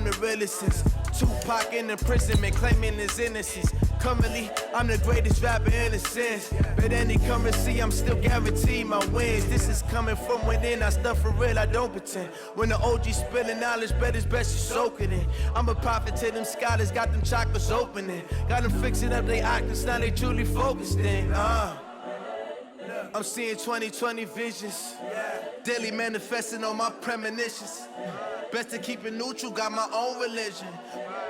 I'm the realest since Tupac in imprisonment, claiming his innocence. Currently, I'm the greatest rapper in a sense. But any currency, I'm still guaranteed my wins. This is coming from within, I stuff for real, I don't pretend. When the OG spilling knowledge, bet it's best you soak it in. I'm a prophet to them scholars, got them chakras opening. Got them fixing up they octaves, now they truly focused in. I'm seeing 2020 visions. Daily manifesting on my premonitions. Best to keep it neutral, got my own religion.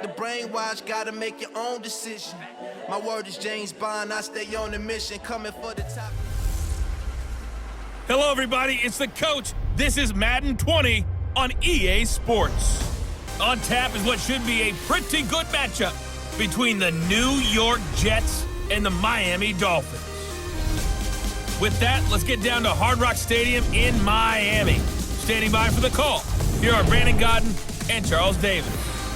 The brainwash, gotta make your own decision. My word is James Bond, I stay on the mission, coming for the top. Hello, everybody. It's the coach. This is Madden 20 on EA Sports. On tap is what should be a pretty good matchup between the New York Jets and the Miami Dolphins. With that, let's get down to Hard Rock Stadium in Miami. Standing by for the call, here are Brandon Godden and Charles Davis.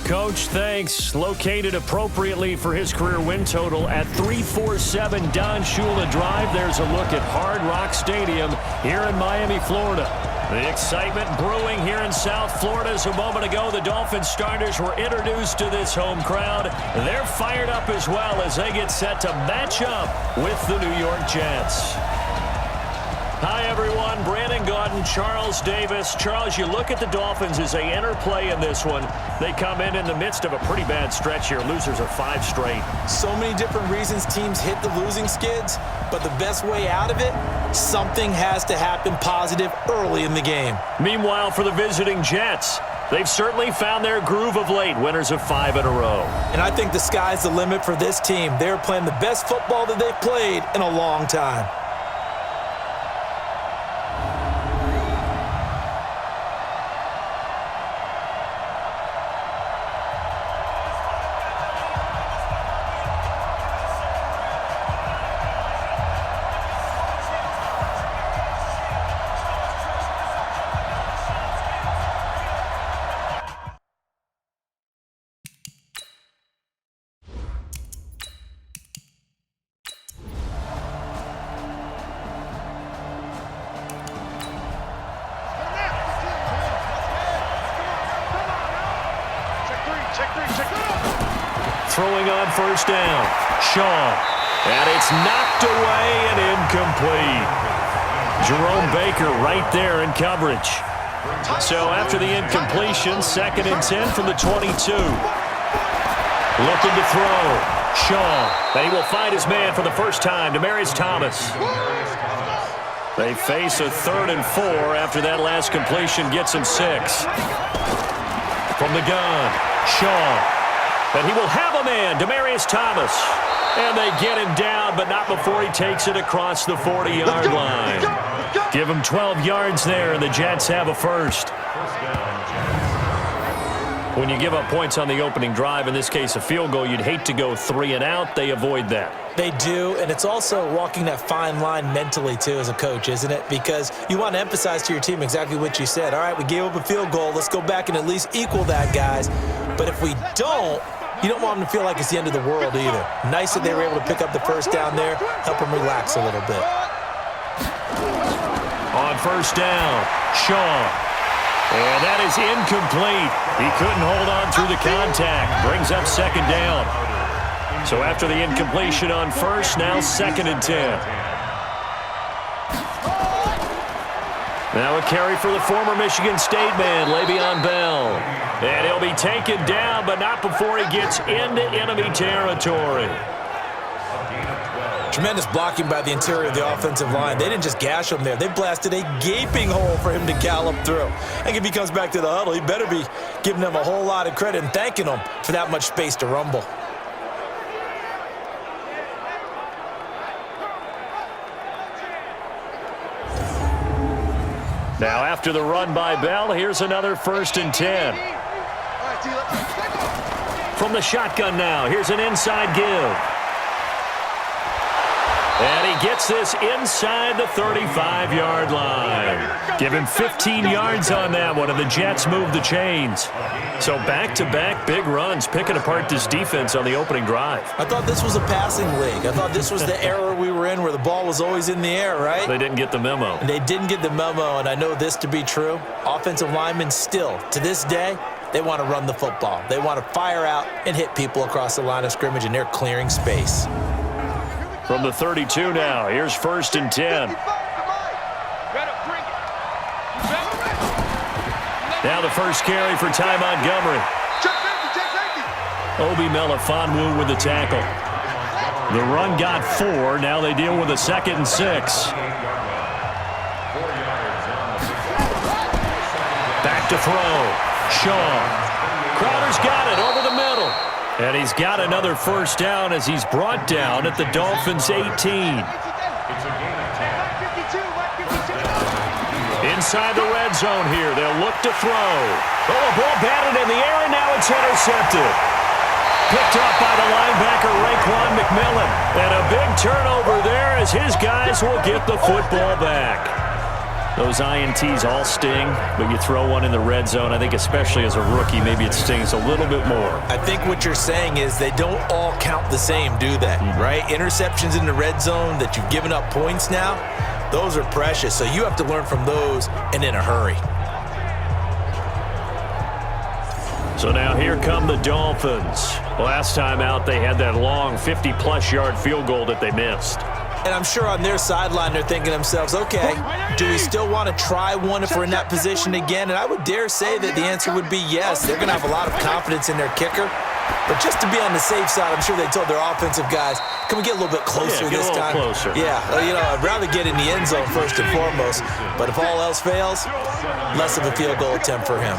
Coach, thanks. Located appropriately for his career win total at 347 Don Shula Drive. There's a look at Hard Rock Stadium here in Miami, Florida. The excitement brewing here in South Florida as a moment ago the Dolphins starters were introduced to this home crowd. They're fired up as well as they get set to match up with the New York Jets. Hi, everyone. Brandon Godden, Charles Davis. Charles, you look at the Dolphins as they enter play in this one. They come in the midst of a pretty bad stretch here. Losers of 5 straight. So many different reasons teams hit the losing skids, but the best way out of it, something has to happen positive early in the game. Meanwhile, for the visiting Jets, they've certainly found their groove of late, winners of 5 in a row. And I think the sky's the limit for this team. They're playing the best football that they've played in a long time. Throwing on first down, Shaw, and it's knocked away and incomplete. Jerome Baker right there in coverage. So after the incompletion, 2nd and 10 from the 22. Looking to throw, Shaw, and he will find his man for the first time, Demaryius Thomas. They face a 3rd and 4 after that last completion gets him 6. From the gun, Shaw. And he will have a man, Demaryius Thomas. And they get him down, but not before he takes it across the 40-yard line. Give him 12 yards there, and the Jets have a first. When you give up points on the opening drive, in this case a field goal, you'd hate to go 3 and out. They avoid that. They do, and it's also walking that fine line mentally, too, as a coach, isn't it? Because you want to emphasize to your team exactly what you said. All right, we gave up a field goal. Let's go back and at least equal that, guys. But if we don't, you don't want them to feel like it's the end of the world either. Nice that they were able to pick up the first down there, help them relax a little bit. On first down, Shaw. And that is incomplete. He couldn't hold on through the contact. Brings up 2nd down. So after the incompletion on first, now 2nd and 10. Now a carry for the former Michigan State man, Le'Veon Bell. And he'll be taken down, but not before he gets into enemy territory. Tremendous blocking by the interior of the offensive line. They didn't just gash him there. They blasted a gaping hole for him to gallop through. And if he comes back to the huddle, he better be giving them a whole lot of credit and thanking them for that much space to rumble. Now after the run by Bell, here's another 1st and 10. From the shotgun now, here's an inside give. And he gets this inside the 35-yard line. Give him 15 yards on that one, and the Jets move the chains. So back-to-back big runs, picking apart this defense on the opening drive. I thought this was a passing league. I thought this was the era we were in where the ball was always in the air, right? They didn't get the memo. They didn't get the memo, and I know this to be true. Offensive linemen still, to this day, They want to run the football. They want to fire out and hit people across the line of scrimmage, and they're clearing space. From the 32 now, here's 1st and 10. Now the first carry for Ty Montgomery. Obi Melifonwu with the tackle. The run got 4. Now they deal with a 2nd and 6. Back to throw. Shaw. Crowder's got it over the middle. And he's got another first down as he's brought down at the Dolphins' 18. Inside the red zone here. They'll look to throw. Oh, a ball batted in the air, and now it's intercepted. Picked up by the linebacker, Raekwon McMillan. And a big turnover there as his guys will get the football back. Those INTs all sting, but you throw one in the red zone, I think especially as a rookie, maybe it stings a little bit more. I think what you're saying is they don't all count the same, do they? Right? Interceptions in the red zone that you've given up points now, those are precious. So you have to learn from those and in a hurry. So now here come the Dolphins. Last time out, they had that long 50-plus yard field goal that they missed. And I'm sure on their sideline they're thinking to themselves, okay, do we still want to try one if we're in that position again? And I would dare say that the answer would be yes. They're going to have a lot of confidence in their kicker. But just to be on the safe side, I'm sure they told their offensive guys, can we get a little bit closer this time? Closer. Yeah, I'd rather get in the end zone first and foremost. But if all else fails, less of a field goal attempt for him.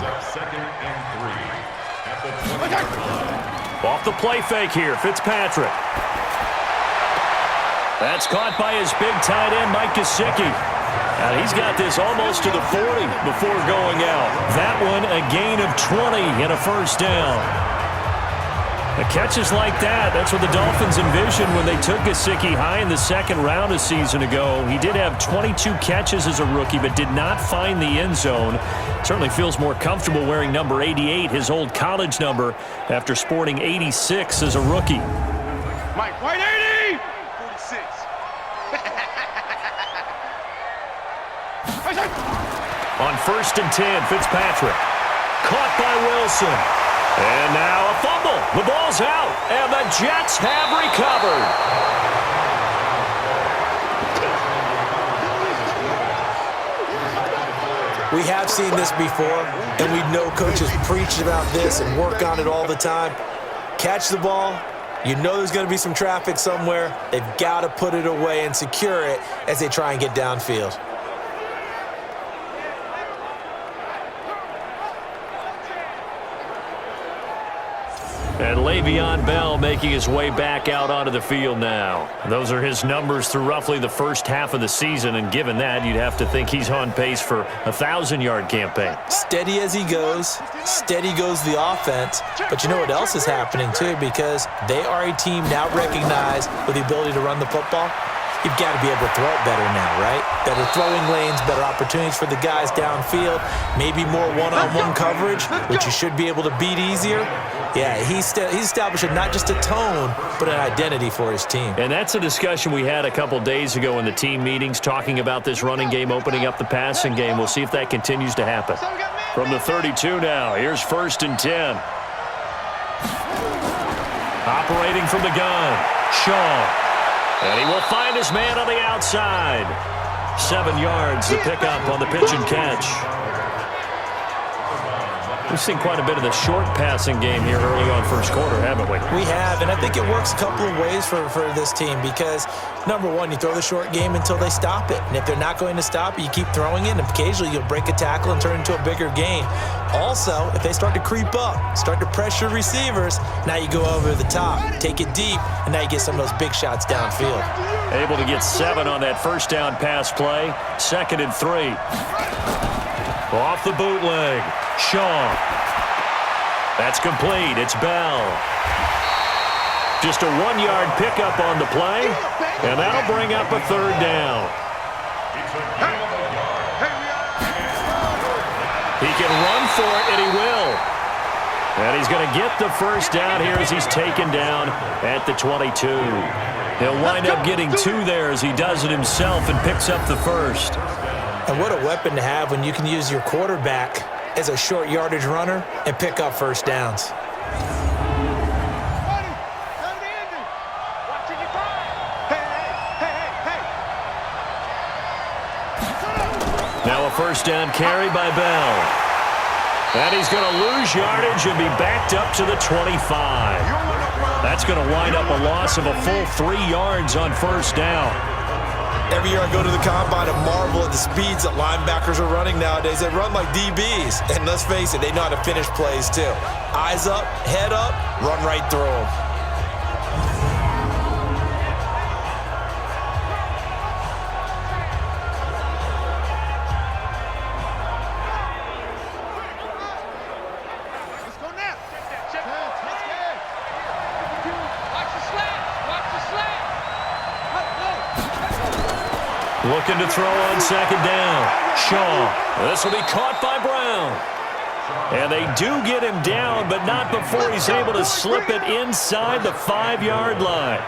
Off the play fake here, Fitzpatrick. That's caught by his big tight end, Mike Gesicki. And he's got this almost to the 40 before going out. That one, a gain of 20 and a first down. The catches like that, that's what the Dolphins envisioned when they took Gesicki high in the 2nd round a season ago. He did have 22 catches as a rookie, but did not find the end zone. Certainly feels more comfortable wearing number 88, his old college number, after sporting 86 as a rookie. Mike White, 80! 46. On 1st and 10, Fitzpatrick. Caught by Wilson. And now a fumble. The ball's out, and the Jets have recovered. We have seen this before, and we know coaches preach about this and work on it all the time. Catch the ball. You know there's going to be some traffic somewhere. They've got to put it away and secure it as they try and get downfield. And Le'Veon Bell making his way back out onto the field now. Those are his numbers through roughly the first half of the season, and given that, you'd have to think he's on pace for a 1,000-yard campaign. Steady as he goes, steady goes the offense. But you know what else is happening, too, because they are a team now recognized with the ability to run the football. You've got to be able to throw it better now, right? Better throwing lanes, better opportunities for the guys downfield, maybe more one-on-one coverage, which you should be able to beat easier. Yeah, he's establishing not just a tone, but an identity for his team. And that's a discussion we had a couple days ago in the team meetings, talking about this running game, opening up the passing game. We'll see if that continues to happen. From the 32 now, here's 1st and 10. Operating from the gun, Shaw. And he will find his man on the outside. 7 yards to pick up on the pitch and catch. We've seen quite a bit of the short passing game here early on first quarter, haven't we? We have, and I think it works a couple of ways for this team because, number one, you throw the short game until they stop it. And if they're not going to stop it, you keep throwing it, and occasionally you'll break a tackle and turn it into a bigger gain. Also, if they start to creep up, start to pressure receivers, now you go over the top, take it deep, and now you get some of those big shots downfield. Able to get 7 on that first down pass play. 2nd and 3. Off the bootleg. Shaw. That's complete. It's Bell. Just a 1-yard pickup on the play, and that'll bring up a 3rd down. He can run for it, and he will. And he's going to get the first down here as he's taken down at the 22. He'll wind up getting 2 there as he does it himself and picks up the first. And what a weapon to have when you can use your quarterback as a short yardage runner and pick up first downs. Now a first down carry by Bell. And he's going to lose yardage and be backed up to the 25. That's going to wind up a loss of a full 3 yards on first down. Every year I go to the combine and marvel at the speeds that linebackers are running nowadays. They run like DBs. And let's face it, they know how to finish plays too. Eyes up, head up, run right through them. Looking to throw on second down. Shaw. This will be caught by Brown. And they do get him down, but not before he's able to slip it inside the 5-yard line.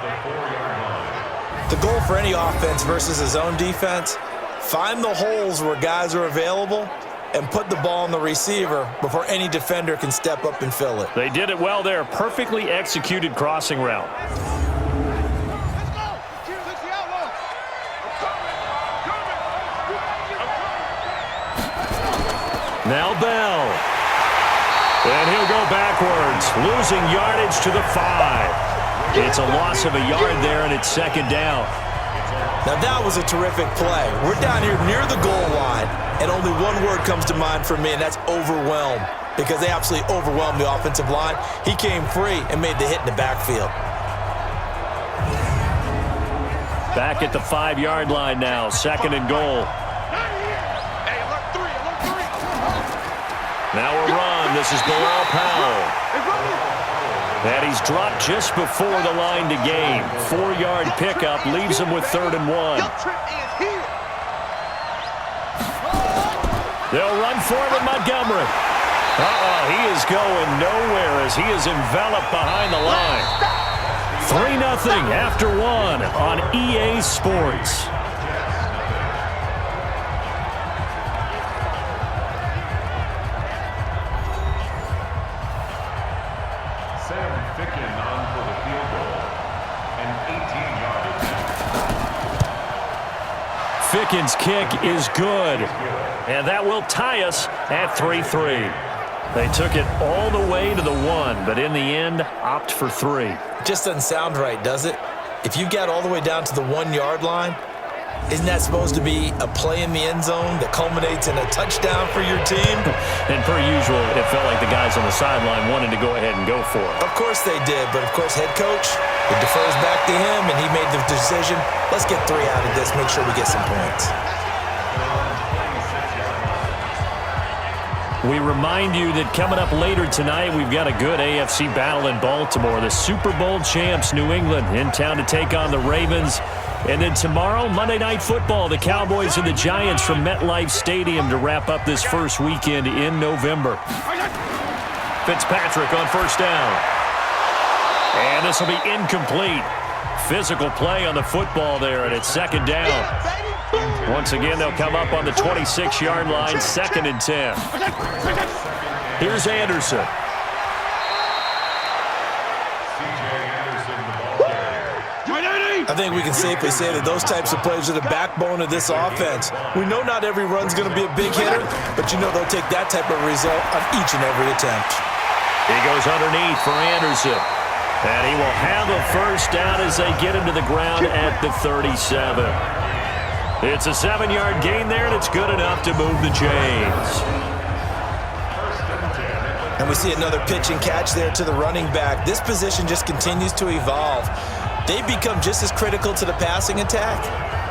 The goal for any offense versus his own defense, find the holes where guys are available and put the ball on the receiver before any defender can step up and fill it. They did it well there. Perfectly executed crossing route. Now Bell. And he'll go backwards, losing yardage to the 5. It's a loss of a yard there, and it's second down. Now that was a terrific play. We're down here near the goal line, and only one word comes to mind for me, and that's overwhelmed, because they absolutely overwhelmed the offensive line. He came free and made the hit in the backfield. Back at the 5-yard line now, second and goal. Now a run. This is Bilal Powell. And he's dropped just before the line to gain. 4-yard pickup leaves him with 3rd and 1. They'll run for him in Montgomery. He is going nowhere as he is enveloped behind the line. 3-0 after 1 on EA Sports. Fickens' kick is good, and that will tie us at 3-3. They took it all the way to the 1, but in the end, opt for 3. Just doesn't sound right, does it? If you get all the way down to the 1-yard line, isn't that supposed to be a play in the end zone that culminates in a touchdown for your team? And per usual, it felt like the guys on the sideline wanted to go ahead and go for it. Of course they did, but of course head coach, it defers back to him, and he made the decision, let's get 3 out of this, make sure we get some points. We remind you that coming up later tonight, we've got a good AFC battle in Baltimore. The Super Bowl champs, New England, in town to take on the Ravens. And then tomorrow, Monday Night Football, the Cowboys and the Giants from MetLife Stadium to wrap up this first weekend in November. Fitzpatrick on first down. And this will be incomplete. Physical play on the football there, and it's second down. Once again, they'll come up on the 26-yard line, 2nd and 10. Here's Anderson. I think we can safely say that those types of plays are the backbone of this offense. We know not every run's going to be a big hitter, but you know they'll take that type of result on each and every attempt. He goes underneath for Anderson. And he will have a first down as they get him to the ground at the 37. It's a 7-yard gain there, and it's good enough to move the chains. And we see another pitch and catch there to the running back. This position just continues to evolve. They become just as critical to the passing attack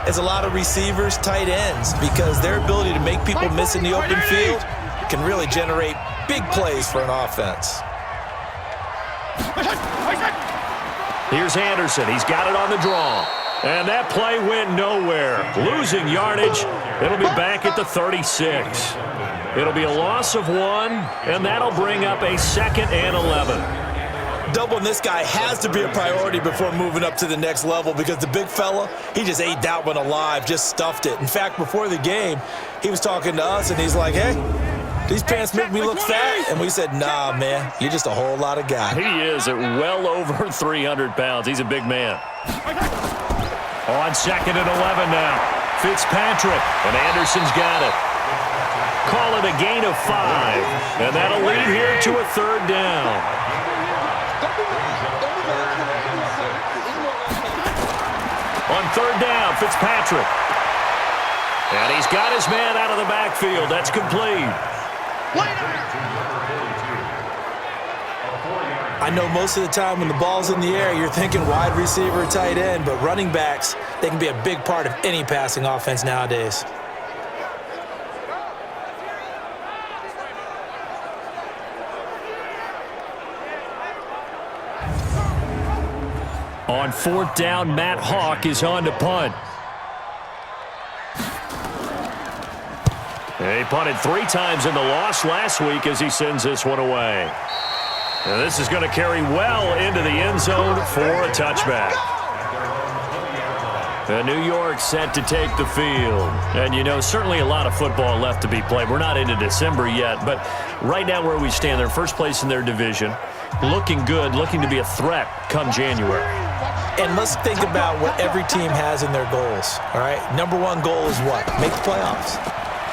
as a lot of receivers, tight ends, because their ability to make people miss in the open field can really generate big plays for an offense. Here's Anderson. He's got it on the draw. And that play went nowhere. Losing yardage. It'll be back at the 36. It'll be a loss of 1, and that'll bring up a 2nd and 11. Doubling this guy has to be a priority before moving up to the next level, because the big fella, he just ate that one alive, just stuffed it. In fact, before the game, he was talking to us, and he's like, hey, These pants make me look fat. And we said, nah, man, you're just a whole lot of guy. He is at well over 300 pounds. He's a big man. On 2nd and 11 now. Fitzpatrick, and Anderson's got it. Call it a gain of 5. And that'll lead here to a 3rd down. On 3rd down, Fitzpatrick. And he's got his man out of the backfield. That's complete. I know most of the time when the ball's in the air, you're thinking wide receiver, tight end, but running backs, they can be a big part of any passing offense nowadays. On 4th down, Matt Hawk is on to punt. He punted 3 times in the loss last week as he sends this one away. And this is going to carry well into the end zone for a touchback. New York set to take the field. And, you know, certainly a lot of football left to be played. We're not into December yet, but right now where we stand, they're first place in their division. Looking good, looking to be a threat come January. And let's think about what every team has in their goals, all right? Number 1 goal is what? Make the playoffs.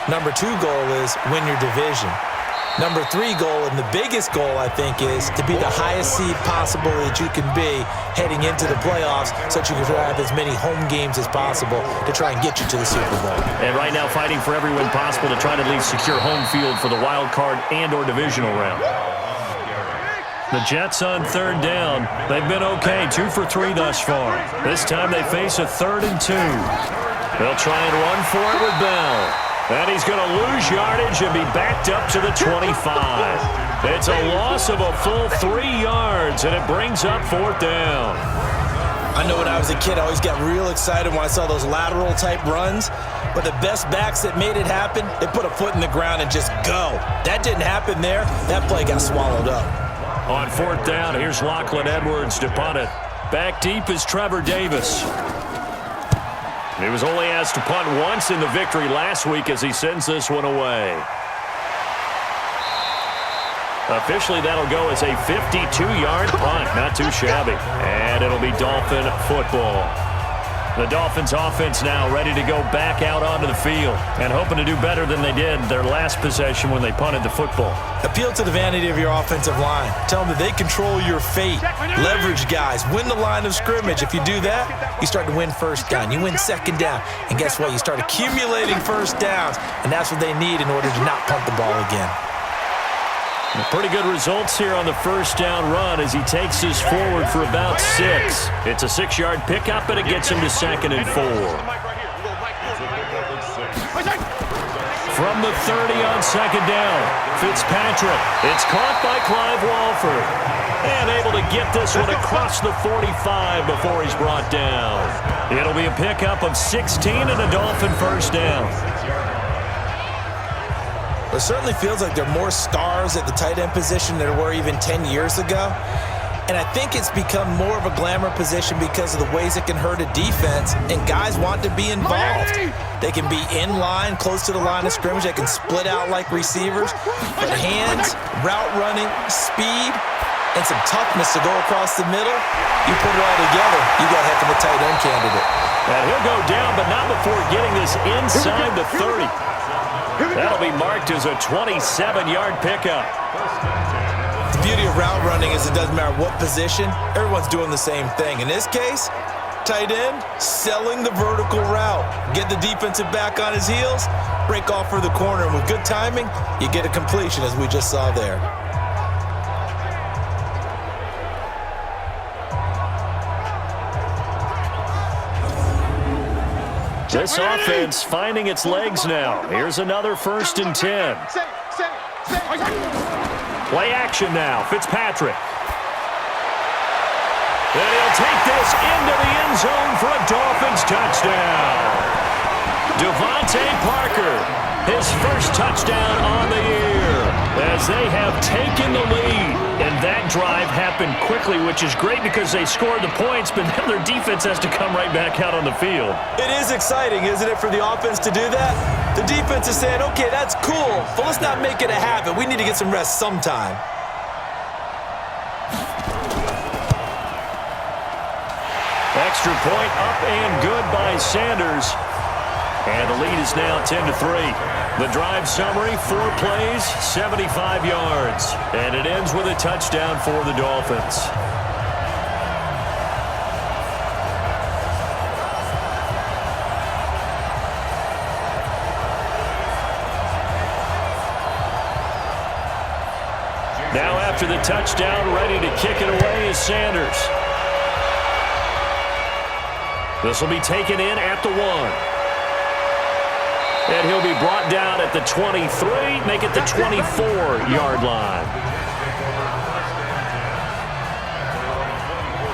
Number 2 goal is win your division. Number 3 goal, and the biggest goal, I think, is to be the highest seed possible that you can be heading into the playoffs so that you can have as many home games as possible to try and get you to the Super Bowl. And right now fighting for every win possible to try to at least secure home field for the wild card and or divisional round. The Jets on 3rd down. They've been okay, 2 for 3 thus far. This time they face a 3rd and 2. They'll try and run for it with Bell. And he's going to lose yardage and be backed up to the 25. It's a loss of a full 3 yards, and it brings up 4th down. I know when I was a kid, I always got real excited when I saw those lateral-type runs. But the best backs that made it happen, they put a foot in the ground and just go. That didn't happen there. That play got swallowed up. On 4th down, here's Lachlan Edwards to punt it. Back deep is Trevor Davis. He was only asked to punt once in the victory last week as he sends this one away. Officially, that'll go as a 52-yard punt. Not too shabby. And it'll be Dolphin football. The Dolphins offense now ready to go back out onto the field and hoping to do better than they did their last possession when they punted the football. Appeal to the vanity of your offensive line. Tell them that they control your fate. Leverage guys. Win the line of scrimmage. If you do that, you start to win 1st down. You win 2nd down. And guess what? You start accumulating 1st downs. And that's what they need in order to not punt the ball again. Pretty good results here on the 1st down run as he takes this forward for about 6. It's a 6-yard pickup, and it gets him to 2nd and 4. From the 30 on 2nd down, Fitzpatrick. It's caught by Clive Walford. And able to get this one across the 45 before he's brought down. It'll be a pickup of 16 and a Dolphin 1st down. It certainly feels like there are more stars at the tight end position than there were even 10 years ago. And I think it's become more of a glamour position because of the ways it can hurt a defense, and guys want to be involved. They can be in line, close to the line of scrimmage. They can split out like receivers. But hands, route running, speed, and some toughness to go across the middle, you put it all together, you got a heck of a tight end candidate. And he'll go down, but not before getting this inside the 30. That'll be marked as a 27-yard pickup. The beauty of route running is it doesn't matter what position, everyone's doing the same thing. In this case, tight end, selling the vertical route. Get the defensive back on his heels, break off for the corner, and with good timing, you get a completion as we just saw there. This offense finding its legs now. Here's another 1st and 10. Play action now. Fitzpatrick. And he'll take this into the end zone for a Dolphins touchdown. Devontae Parker, his 1st touchdown on the year. as they have taken the lead. And that drive happened quickly, which is great because they scored the points, but now their defense has to come right back out on the field. It is exciting, isn't it, for the offense to do that? The defense is saying, okay, that's cool, but let's not make it a habit. We need to get some rest sometime. Extra point up and good by Sanders. And the lead is now 10-3. The drive summary, 4 plays, 75 yards. And it ends with a touchdown for the Dolphins. Now after the touchdown, ready to kick it away is Sanders. This will be taken in at the 1. And he'll be brought down at the 23, make it the 24-yard line.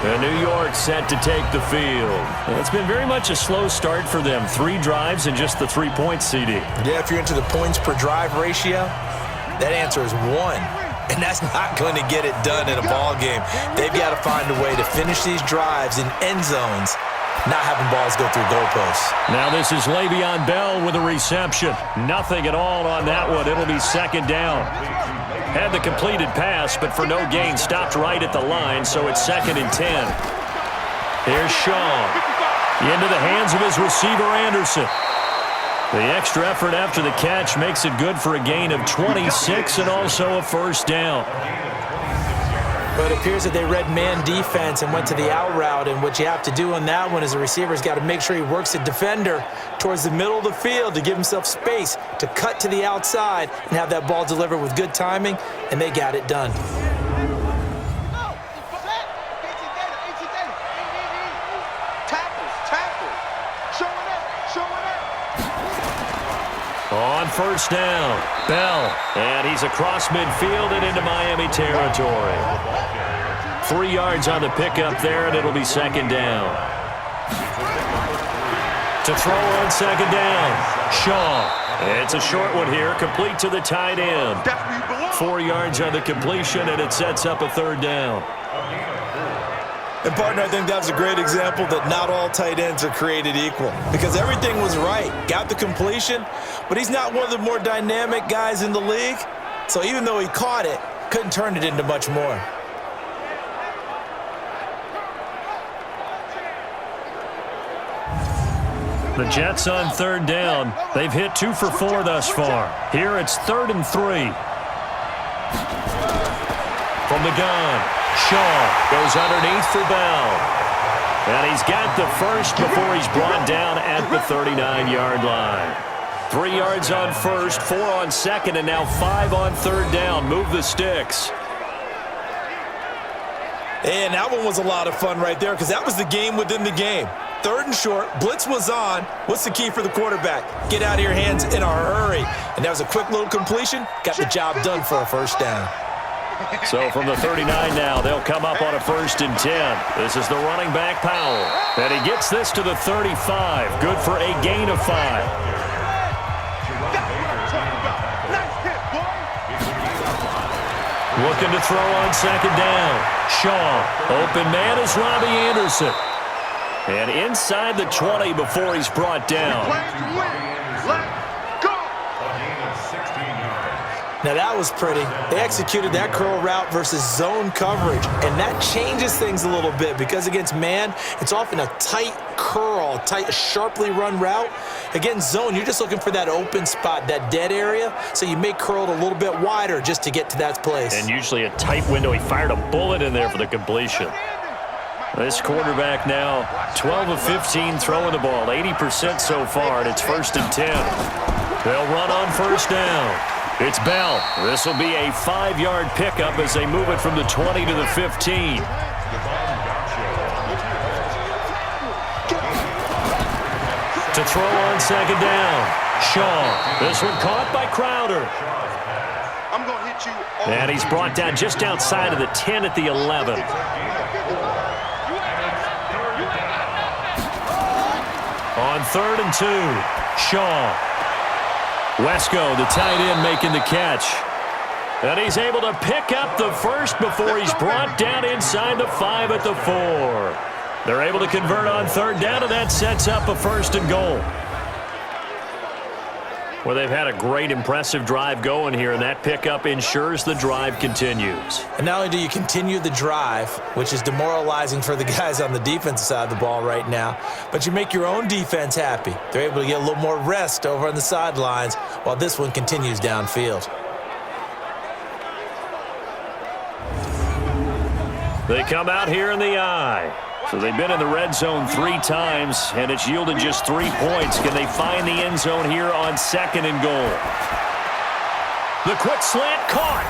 And New York set to take the field. It's been very much a slow start for them. 3 drives and just the 3 points, CD. Yeah, if you're into the points per drive ratio, that answer is 1. And that's not going to get it done in a ball game. They've got to find a way to finish these drives in end zones, not having balls go through goalposts. Now this is Le'Veon Bell with a reception. Nothing at all on that one. It'll be second down. Had the completed pass, but for no gain, stopped right at the line, so it's 2nd and 10. Here's Shaw. Into the hands of his receiver, Anderson. The extra effort after the catch makes it good for a gain of 26 and also a first down. But it appears that they read man defense and went to the out route, and what you have to do on that one is the receiver's got to make sure he works the defender towards the middle of the field to give himself space to cut to the outside and have that ball delivered with good timing, and they got it done. On first down, Bell, and he's across midfield and into Miami territory. 3 yards on the pickup there, and it'll be second down. To throw on second down, Shaw. It's a short one here, complete to the tight end. 4 yards on the completion, and it sets up a third down. And, partner, I think that was a great example that not all tight ends are created equal, because everything was right. Got the completion, but he's not one of the more dynamic guys in the league. So even though he caught it, couldn't turn it into much more. The Jets on third down. They've hit 2 for 4 thus far. Here it's 3rd and 3. From the gun, Shaw goes underneath for Bell. And he's got the first before he's brought down at the 39-yard line. 3 yards on first, 4 on second, and now 5 on third down. Move the sticks. And that one was a lot of fun right there, because that was the game within the game. 3rd and short, blitz was on. What's the key for the quarterback? Get out of your hands in a hurry. And that was a quick little completion. Got the job done for a first down. So from the 39 now, they'll come up on a 1st and 10. This is the running back, Powell. And he gets this to the 35. Good for a gain of 5. Looking to throw on second down. Shaw. Open man is Robbie Anderson. And inside the 20 before he's brought down. Now that was pretty. They executed that curl route versus zone coverage, and that changes things a little bit because against man, it's often a tight curl, tight, sharply run route. Against zone, you're just looking for that open spot, that dead area, so you make curl a little bit wider just to get to that place. And usually a tight window. He fired a bullet in there for the completion. This quarterback now 12 of 15 throwing the ball, 80% so far, and it's 1st and 10. They'll run on first down. It's Bell. This will be a 5-yard pickup as they move it from the 20 to the 15. To throw on second down. Shaw. This one caught by Crowder. I'm going to hit you. And he's brought down just outside of the 10 at the 11. On 3rd and 2, Shaw. Wesco, the tight end, making the catch. And he's able to pick up the first before he's brought down inside the 5 at the 4. They're able to convert on third down, and that sets up a 1st and goal. Well, they've had a great, impressive drive going here, and that pickup ensures the drive continues. And not only do you continue the drive, which is demoralizing for the guys on the defensive side of the ball right now, but you make your own defense happy. They're able to get a little more rest over on the sidelines while this one continues downfield. They come out here in the eye. So they've been in the red zone 3 times, and it's yielded just 3 points. Can they find the end zone here on 2nd and goal? The quick slant caught.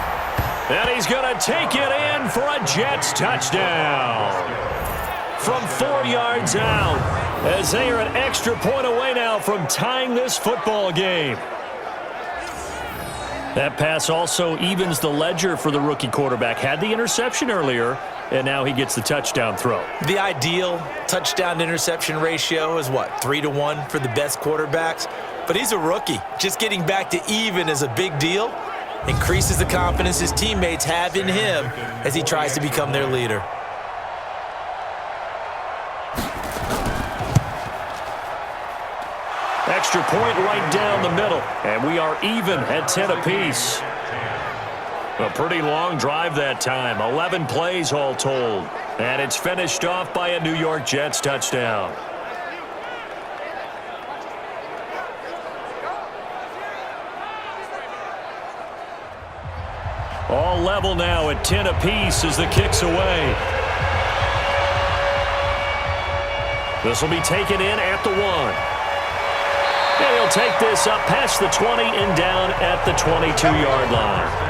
And he's going to take it in for a Jets touchdown. From 4 yards out, as they are an extra point away now from tying this football game. That pass also evens the ledger for the rookie quarterback. Had the interception earlier, and now he gets the touchdown throw. The ideal touchdown-interception ratio is, what, 3-to-1 for the best quarterbacks? But he's a rookie. Just getting back to even is a big deal. Increases the confidence his teammates have in him as he tries to become their leader. Extra point right down the middle, and we are even at 10 apiece. A pretty long drive that time, 11 plays all told. And it's finished off by a New York Jets touchdown. All level now at 10 apiece as the kick's away. This will be taken in at the 1. And he'll take this up past the 20 and down at the 22-yard line.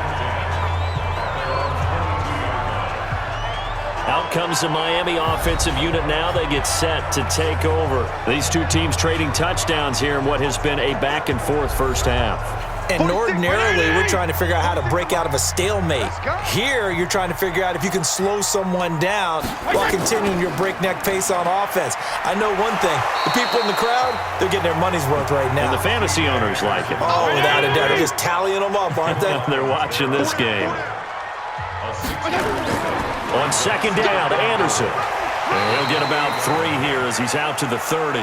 Out comes the Miami offensive unit now. They get set to take over. These two teams trading touchdowns here in what has been a back-and-forth first half. And ordinarily, we're trying to figure out how to break out of a stalemate. Here, you're trying to figure out if you can slow someone down while continuing your breakneck pace on offense. I know one thing. The people in the crowd, they're getting their money's worth right now. And the fantasy owners like it. Oh, without a doubt. They're just tallying them up, aren't they? They're watching this game. On 2nd down, Anderson. And he'll get about 3 here as he's out to the 30.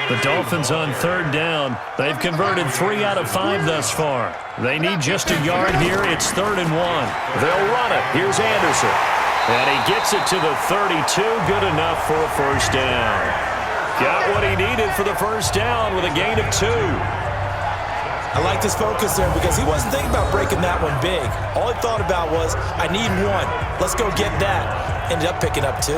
The Dolphins on 3rd down. They've converted 3 out of 5 thus far. They need just a yard here. It's 3rd and 1. They'll run it. Here's Anderson. And he gets it to the 32. Good enough for a 1st down. Got what he needed for the 1st down with a gain of 2. I like his focus there because he wasn't thinking about breaking that one big. All he thought about was, I need 1. Let's go get that. Ended up picking up 2.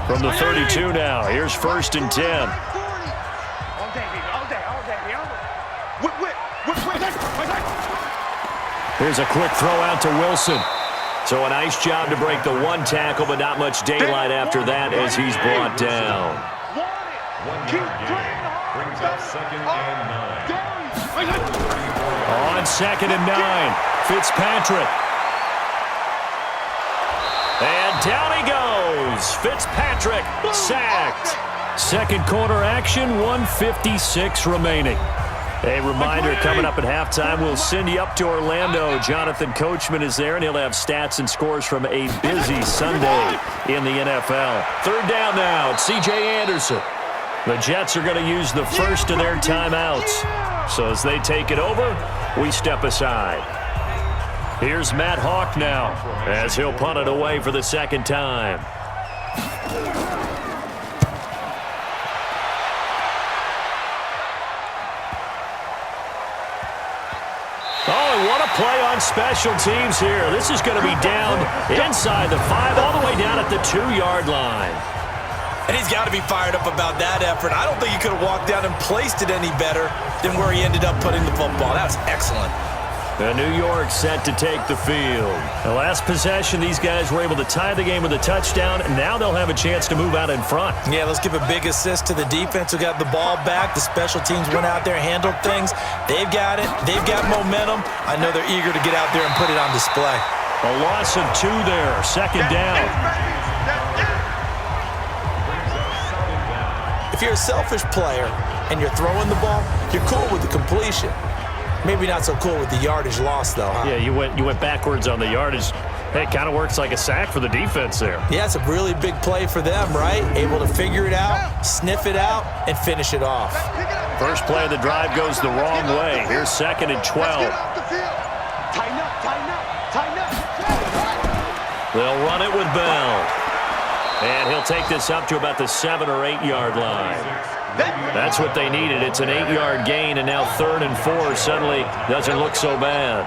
From the 32 now, here's 1st and 10. Here's a quick throw out to Wilson. So a nice job to break the 1 tackle, but not much daylight after that as he's brought down. On 2nd and 9, Fitzpatrick. And down he goes. Fitzpatrick sacked. 2nd quarter action, 1:56 remaining. A reminder, coming up at halftime, we'll send you up to Orlando. Jonathan Coachman is there, and he'll have stats and scores from a busy Sunday in the NFL. 3rd down now, it's C.J. Anderson. The Jets are going to use the first of their timeouts. So as they take it over, we step aside. Here's Matt Hawk now, as he'll punt it away for the 2nd time. What a play on special teams here. This is going to be down inside the 5, all the way down at the 2-yard line. And he's got to be fired up about that effort. I don't think he could have walked down and placed it any better than where he ended up putting the football. That was excellent. And New York set to take the field. The last possession, these guys were able to tie the game with a touchdown, and now they'll have a chance to move out in front. Yeah, let's give a big assist to the defense who got the ball back. The special teams went out there, handled things. They've got it. They've got momentum. I know they're eager to get out there and put it on display. A loss of 2 there, 2nd down. If you're a selfish player and you're throwing the ball, you're cool with the completion. Maybe not so cool with the yardage loss, though, huh? Yeah, you went backwards on the yardage. Hey, it kind of works like a sack for the defense there. Yeah, it's a really big play for them, right? Able to figure it out, sniff it out, and finish it off. First play of the drive goes the wrong way. Here's 2nd and 12. They'll run it with Bell. And he'll take this up to about the 7 or 8 yard line. That's what they needed. It's an 8-yard gain, and now 3rd and 4 suddenly doesn't look so bad.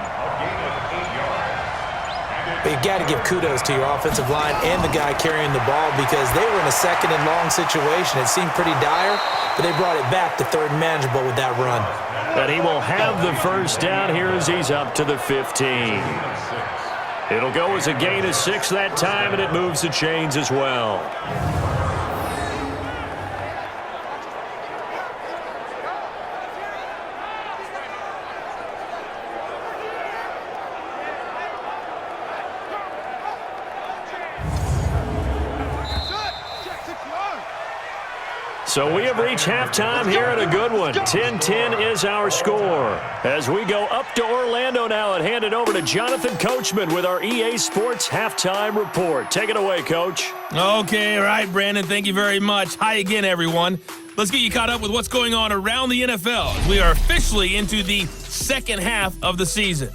But you've got to give kudos to your offensive line and the guy carrying the ball because they were in a 2nd and long situation. It seemed pretty dire, but they brought it back to 3rd and manageable with that run. And he will have the first down here as he's up to the 15. It'll go as a gain of 6 that time, and it moves the chains as well. So we have reached halftime here at a good one. 10-10 is our score. As we go up to Orlando now and hand it over to Jonathan Coachman with our EA Sports Halftime Report. Take it away, Coach. Okay, all right, Brandon. Thank you very much. Hi again, everyone. Let's get you caught up with what's going on around the NFL as we are officially into the second half of the season.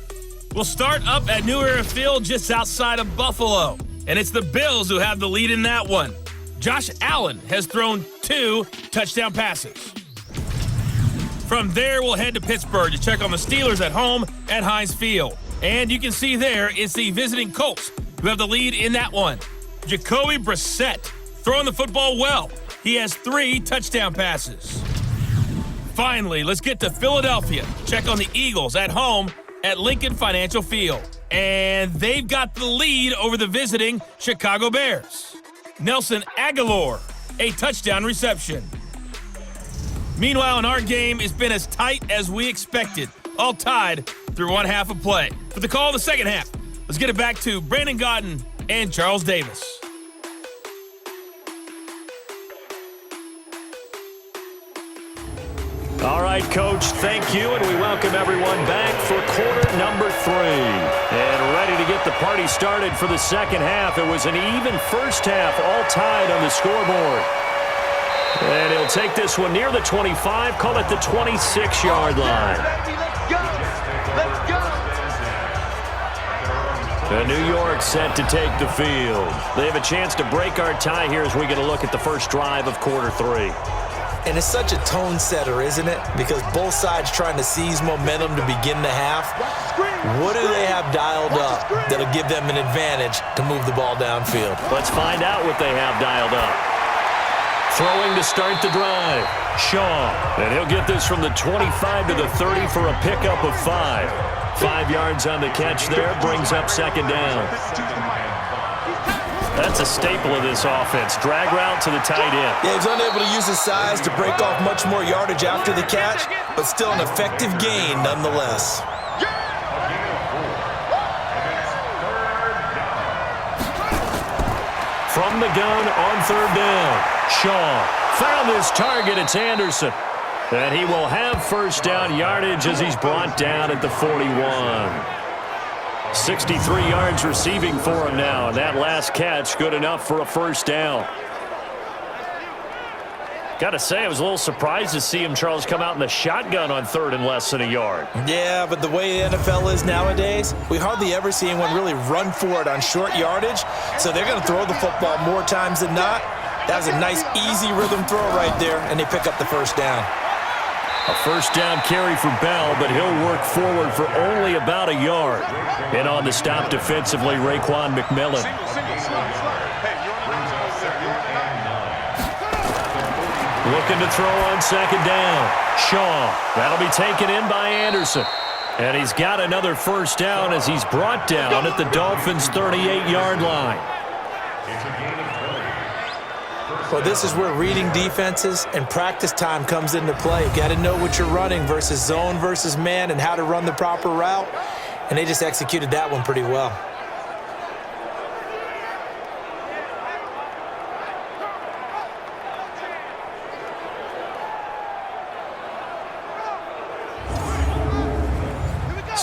We'll start up at New Era Field just outside of Buffalo, and it's the Bills who have the lead in that one. Josh Allen has thrown 2 touchdown passes. From there, we'll head to Pittsburgh to check on the Steelers at home at Heinz Field. And you can see there, it's the visiting Colts who have the lead in that one. Jacoby Brissett throwing the football well. He has 3 touchdown passes. Finally, let's get to Philadelphia. Check on the Eagles at home at Lincoln Financial Field. And they've got the lead over the visiting Chicago Bears. Nelson Aguilar, a touchdown reception. Meanwhile, in our game, it's been as tight as we expected, all tied through one half of play. For the call of the second half, let's get it back to Brandon Godden and Charles Davis. All right, Coach, thank you, and we welcome everyone back for quarter number 3. And ready to get the party started for the second half. It was an even first half, all tied on the scoreboard. And he'll take this one near the 25, call it the 26-yard line. Let's go. And New York set to take the field. They have a chance to break our tie here as we get a look at the first drive of quarter 3. And it's such a tone setter, isn't it? Because both sides trying to seize momentum to begin the half. What do they have dialed up that'll give them an advantage to move the ball downfield? Let's find out what they have dialed up. Throwing to start the drive. Shaw. And he'll get this from the 25 to the 30 for a pickup of 5. 5 yards on the catch there. Brings up second down. That's a staple of this offense. Drag route to the tight end. Yeah, he was unable to use his size to break off much more yardage after the catch, but still an effective gain nonetheless. From the gun on third down. Shaw found his target. It's Anderson. And he will have first down yardage as he's brought down at the 41. 63 yards receiving for him now. And that last catch good enough for a first down. Got to say, I was a little surprised to see him, Charles, come out in the shotgun on third and less than a yard. Yeah, but the way the NFL is nowadays, we hardly ever see anyone really run for it on short yardage. So they're going to throw the football more times than not. That was a nice, easy rhythm throw right there, and they pick up the first down. A first down carry for Bell, but he'll work forward for only about a yard. And on the stop defensively, Raekwon McMillan. Looking to throw on second down. Shaw. That'll be taken in by Anderson. And he's got another first down as he's brought down at the Dolphins' 38-yard line. Well, this is where reading defenses and practice time comes into play. You got to know what you're running versus zone versus man and how to run the proper route. And they just executed that one pretty well.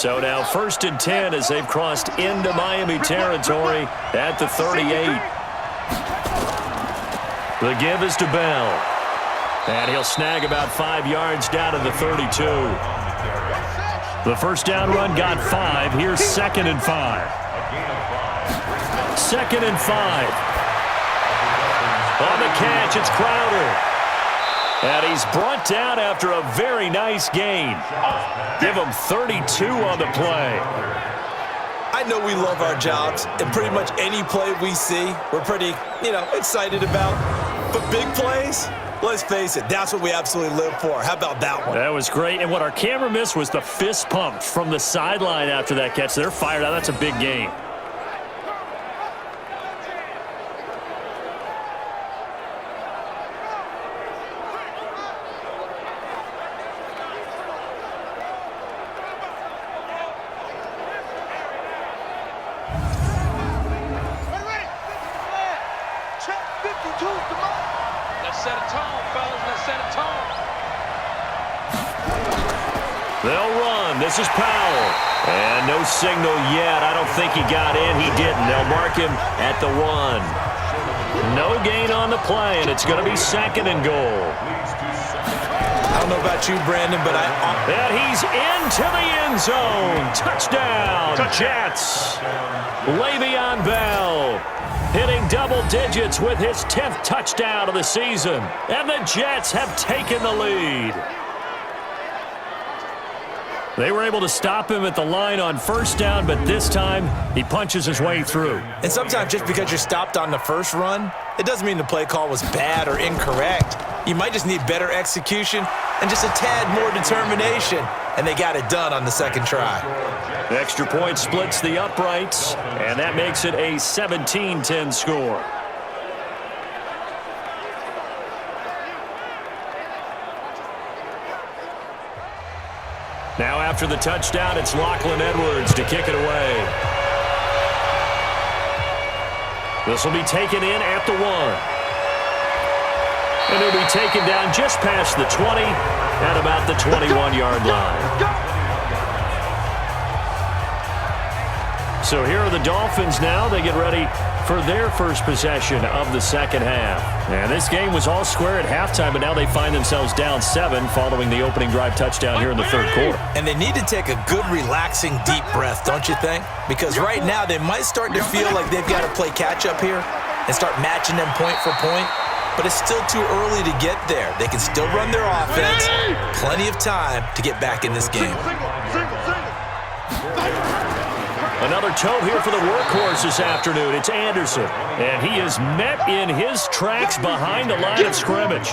So now 1st and 10 as they've crossed into Miami territory at the 38. The give is to Bell. And he'll snag about 5 yards down to the 32. The first down run got 5. Here's 2nd and 5. 2nd and 5. On the catch, it's Crowder. And he's brought down after a very nice gain. Give him 32 on the play. I know we love our jobs, and pretty much any play we see, we're pretty, excited about. But big plays, let's face it, that's what we absolutely live for. How about that one? That was great. And what our camera missed was the fist pump from the sideline after that catch. They're fired out. That's a big gain. They'll run. This is Powell. And no signal yet. I don't think he got in. He didn't. They'll mark him at the 1. No gain on the play, and it's going to be 2nd and goal. I don't know about you, Brandon, but And he's into the end zone. Touchdown, Jets. Le'Veon Bell hitting double digits with his 10th touchdown of the season. And the Jets have taken the lead. They were able to stop him at the line on 1st down, but this time he punches his way through. And sometimes just because you're stopped on the first run, it doesn't mean the play call was bad or incorrect. You might just need better execution and just a tad more determination, and they got it done on the 2nd try. The extra point splits the uprights, and that makes it a 17-10 score. Now after the touchdown, it's Lachlan Edwards to kick it away. This will be taken in at the 1. And it'll be taken down just past the 20 at about the 21-yard line. So here are the Dolphins now. They get ready for their first possession of the 2nd half. And this game was all square at halftime, but now they find themselves down 7 following the opening drive touchdown here in the 3rd quarter. And they need to take a good, relaxing, deep breath, don't you think? Because right now they might start to feel like they've got to play catch-up here and start matching them point for point. But it's still too early to get there. They can still run their offense. Plenty of time to get back in this game. Another toe here for the workhorse this afternoon. It's Anderson. And he is met in his tracks behind the line of scrimmage.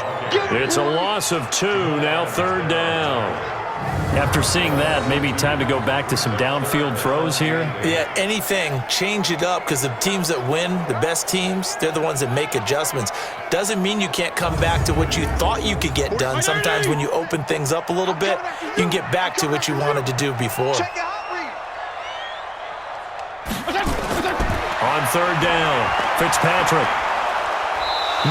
It's a loss of 2, now 3rd down. After seeing that, maybe time to go back to some downfield throws here? Yeah, anything. Change it up because the teams that win, the best teams, they're the ones that make adjustments. Doesn't mean you can't come back to what you thought you could get done. Sometimes when you open things up a little bit, you can get back to what you wanted to do before. On 3rd down, Fitzpatrick.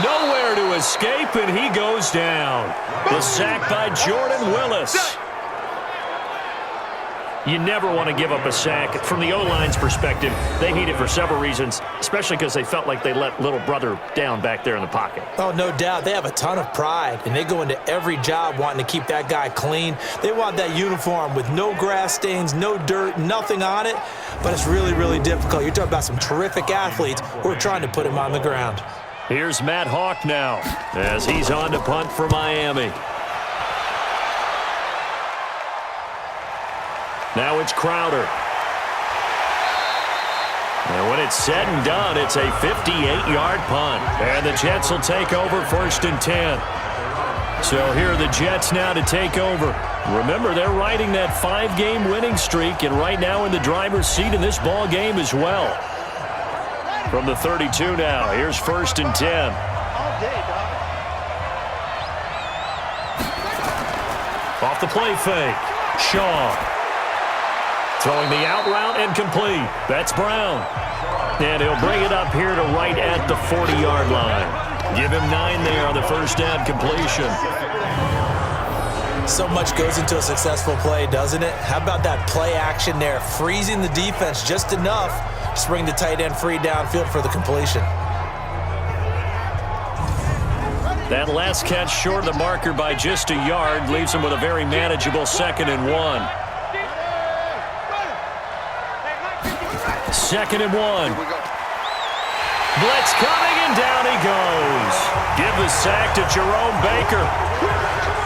Nowhere to escape, and he goes down. The sack by Jordan Willis. You never want to give up a sack. From the O-line's perspective, they hate it for several reasons, especially because they felt like they let little brother down back there in the pocket. Oh, no doubt. They have a ton of pride, and they go into every job wanting to keep that guy clean. They want that uniform with no grass stains, no dirt, nothing on it, but it's really, really difficult. You're talking about some terrific athletes who are trying to put him on the ground. Here's Matt Hawk now as he's on to punt for Miami. Now it's Crowder. And when it's said and done, it's a 58-yard punt. And the Jets will take over 1st and 10. So here are the Jets now to take over. Remember, they're riding that 5-game winning streak, and right now in the driver's seat in this ball game as well. From the 32 now, here's 1st and 10. Off the play fake, Shaw. Throwing the out route and complete. That's Brown. And he'll bring it up here to right at the 40-yard line. Give him 9 there on the first down completion. So much goes into a successful play, doesn't it? How about that play action there, freezing the defense just enough to bring the tight end free downfield for the completion. That last catch short of the marker by just a yard leaves him with a very manageable 2nd and 1. 2nd and 1. Blitz coming, and down he goes. Give the sack to Jerome Baker.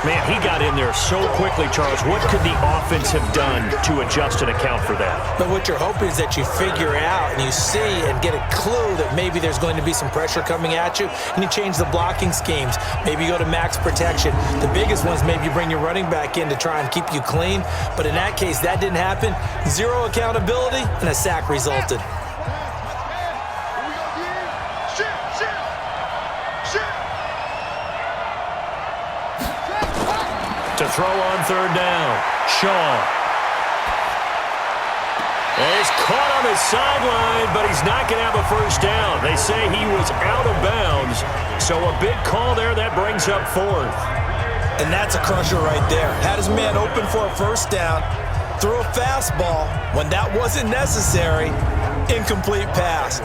Man, he got in there so quickly, Charles. What could the offense have done to adjust and account for that? But what you're hoping is that you figure out and you see and get a clue that maybe there's going to be some pressure coming at you, and you change the blocking schemes. Maybe you go to max protection. The biggest ones, maybe you bring your running back in to try and keep you clean. But in that case, that didn't happen. Zero accountability, and a sack resulted. To throw on 3rd down, Shaw. He's caught on his sideline, but he's not going to have a 1st down. They say he was out of bounds, so a big call there that brings up 4th. And that's a crusher right there. Had his man open for a 1st down, threw a fastball when that wasn't necessary, incomplete pass.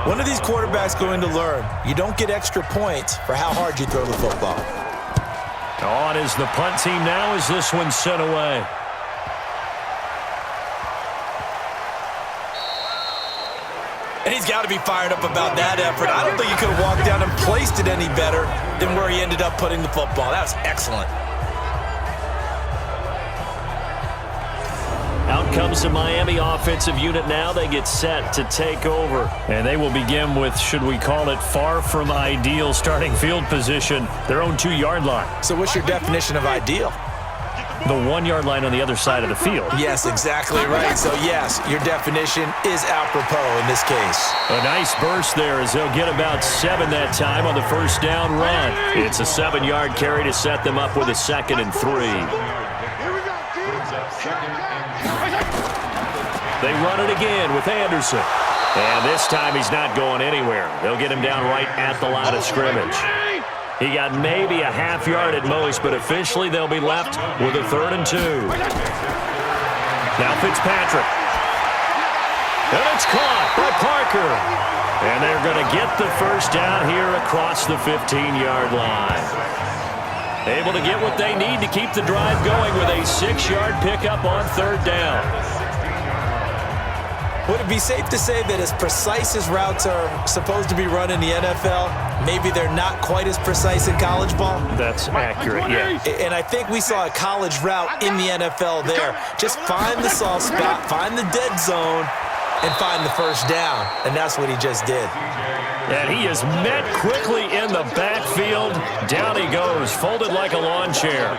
One of these quarterbacks going to learn, you don't get extra points for how hard you throw the football. On is the punt team now as this one's sent away. And he's got to be fired up about that effort. I don't think he could have walked down and placed it any better than where he ended up putting the football. That was excellent. Out comes the Miami offensive unit now. They get set to take over. And they will begin with, should we call it, far from ideal starting field position, their own 2-yard line. So what's your definition of ideal? The 1-yard line on the other side of the field. Yes, exactly right. So, yes, your definition is apropos in this case. A nice burst there as they'll get about 7 that time on the 1st down run. It's a 7-yard carry to set them up with a 2nd and 3. They run it again with Anderson. And this time he's not going anywhere. They'll get him down right at the line of scrimmage. He got maybe a half yard at most, but officially they'll be left with a 3rd and 2. Now Fitzpatrick. And it's caught by Parker. And they're going to get the 1st down here across the 15-yard line. Able to get what they need to keep the drive going with a 6-yard pickup on 3rd down. Would it be safe to say that as precise as routes are supposed to be run in the NFL, maybe they're not quite as precise in college ball? That's accurate, yeah. And I think we saw a college route in the NFL there. Just find the soft spot, find the dead zone, and find the 1st down. And that's what he just did. And he is met quickly in the backfield. Down he goes, folded like a lawn chair.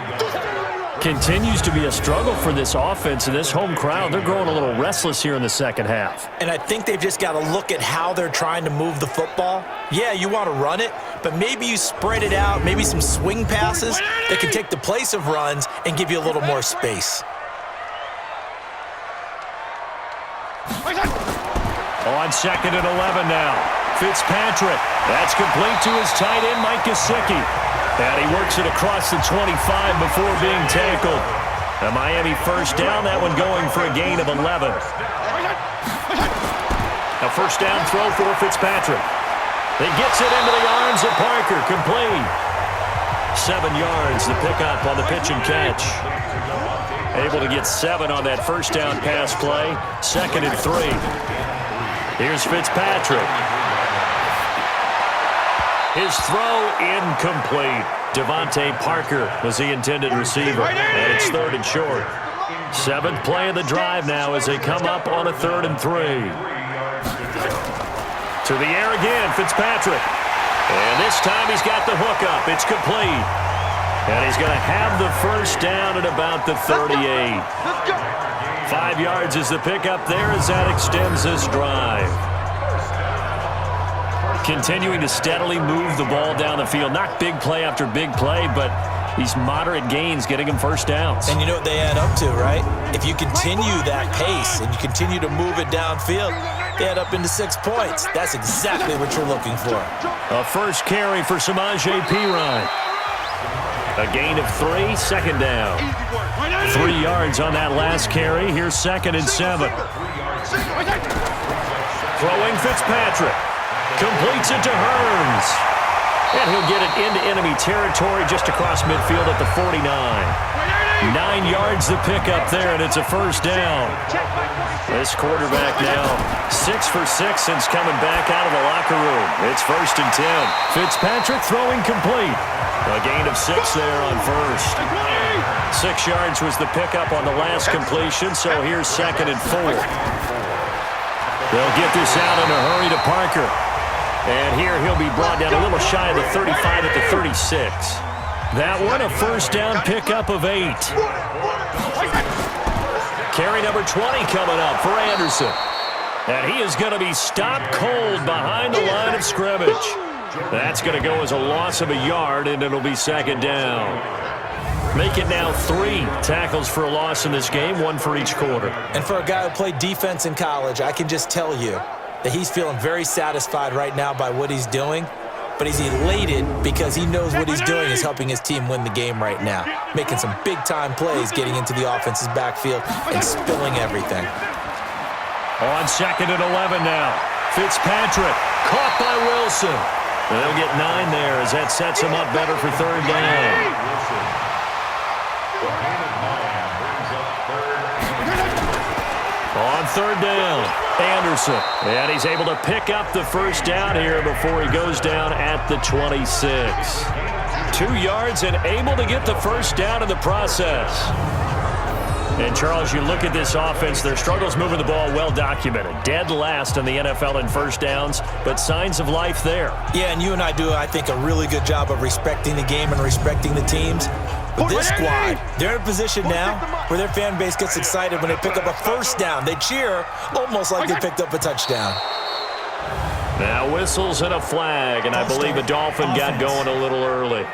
Continues to be a struggle for this offense and this home crowd. They're growing a little restless here in the 2nd half. And I think they've just got to look at how they're trying to move the football. Yeah, you want to run it, but maybe you spread it out, maybe some swing passes that can take the place of runs and give you a little more space. On 2nd and 11 now. Fitzpatrick. That's complete to his tight end, Mike Gesicki. And he works it across the 25 before being tackled. A Miami 1st down, that one going for a gain of 11. A 1st down throw for Fitzpatrick. He gets it into the arms of Parker, complete. 7 yards, the pickup on the pitch and catch. Able to get 7 on that 1st down pass play. 2nd and 3. Here's Fitzpatrick. His throw incomplete. Devontae Parker was the intended receiver, and it's 3rd and short. 7th play of the drive now as they come up on a 3rd and 3. To the air again, Fitzpatrick. And this time he's got the hook up. It's complete. And he's going to have the 1st down at about the 38. 5 yards is the pickup there as that extends this drive. Continuing to steadily move the ball down the field. Not big play after big play, but these moderate gains getting him 1st downs. And you know what they add up to, right? If you continue that pace and you continue to move it downfield, they add up into 6 points. That's exactly what you're looking for. A 1st carry for Samaje Perine. A gain of 3, second down. 3 yards on that last carry. Here's 2nd and 7. Throwing Fitzpatrick. Completes it to Hearns. And he'll get it into enemy territory just across midfield at the 49. 9 yards the pickup there, and it's a first down. This quarterback now 6 for 6 since coming back out of the locker room. It's 1st and 10. Fitzpatrick throwing complete. A gain of 6 there on first. 6 yards was the pickup on the last completion, so here's 2nd and 4. They'll get this out in a hurry to Parker. And here he'll be brought down a little shy of the 35 at the 36. That one a first down pickup of 8. Carry number 20 coming up for Anderson. And he is going to be stopped cold behind the line of scrimmage. That's going to go as a loss of a yard, and it'll be 2nd down. Make it now 3 tackles for a loss in this game, 1 for each quarter. And for a guy who played defense in college, I can just tell you that he's feeling very satisfied right now by what he's doing. But he's elated because he knows what he's doing is helping his team win the game right now. Making some big-time plays, getting into the offense's backfield and spilling everything. On 2nd and 11 now. Fitzpatrick caught by Wilson. And they'll get 9 there as that sets him up better for 3rd down. On 3rd down, Anderson. And he's able to pick up the first down here before he goes down at the 26. 2 yards and able to get the first down in the process. And, Charles, you look at this offense, their struggles moving the ball well documented. Dead last in the NFL in first downs, but signs of life there. Yeah, and you and I do, I think, a really good job of respecting the game and respecting the teams. But this squad, they're in a position now where their fan base gets excited when they pick up a first down. They cheer almost like they picked up a touchdown. Now whistles and a flag, and I believe a Dolphin got going a little early.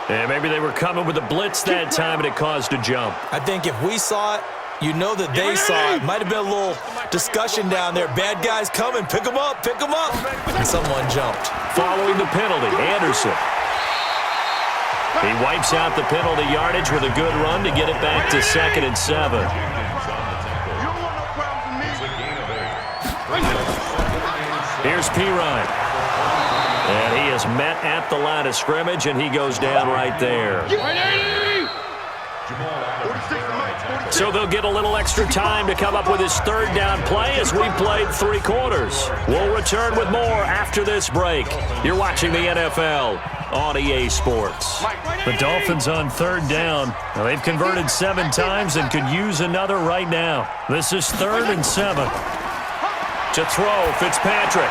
And maybe they were coming with a blitz that time, and it caused a jump. I think if we saw it, you know that they saw it. Might have been a little discussion down there. Bad guys coming. Pick them up. Pick them up. And someone jumped. Following the penalty, Anderson. He wipes out the penalty yardage with a good run to get it back to 2nd and 7. Here's Pirine. And he is met at the line of scrimmage, and he goes down right there. So they'll get a little extra time to come up with his 3rd down play as we played 3 quarters. We'll return with more after this break. You're watching the NFL on EA Sports. The Dolphins on 3rd down. Now, they've converted 7 times and could use another right now. This is 3rd and 7. To throw, Fitzpatrick.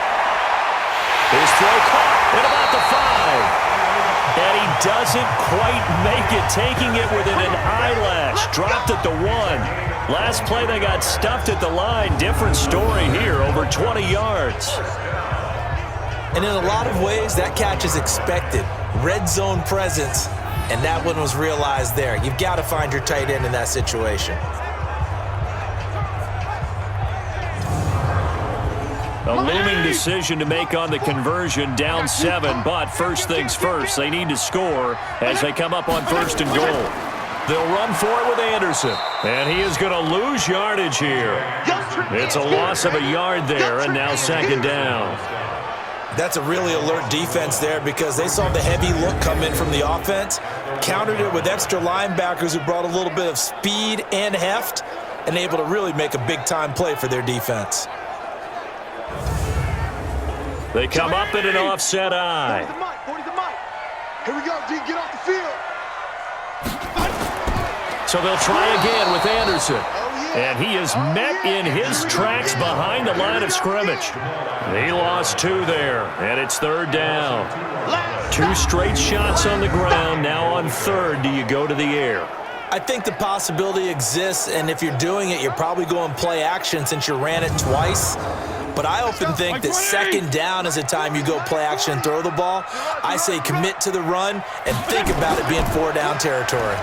His throw caught at about the 5. And he doesn't quite make it, taking it within an eyelash. Dropped at the 1. Last play, they got stuffed at the line. Different story here, over 20 yards. And in a lot of ways, that catch is expected. Red zone presence, and that one was realized there. You've got to find your tight end in that situation. A looming decision to make on the conversion, down 7, but first things first, they need to score as they come up on 1st and goal. They'll run for it with Anderson, and he is going to lose yardage here. It's a loss of a yard there, and now 2nd down. That's a really alert defense there because they saw the heavy look come in from the offense, countered it with extra linebackers who brought a little bit of speed and heft, and able to really make a big-time play for their defense. They come up in an offset eye. Here we go, D, get off the field. So they'll try again with Anderson. And he is met in his tracks behind the line of scrimmage. He lost 2 there, and it's 3rd down. 2 straight shots on the ground. Now on 3rd, do you go to the air? I think the possibility exists, and if you're doing it, you're probably going play action since you ran it twice. But I often think that 2nd down is the time you go play action and throw the ball. I say commit to the run and think about it being 4-down territory.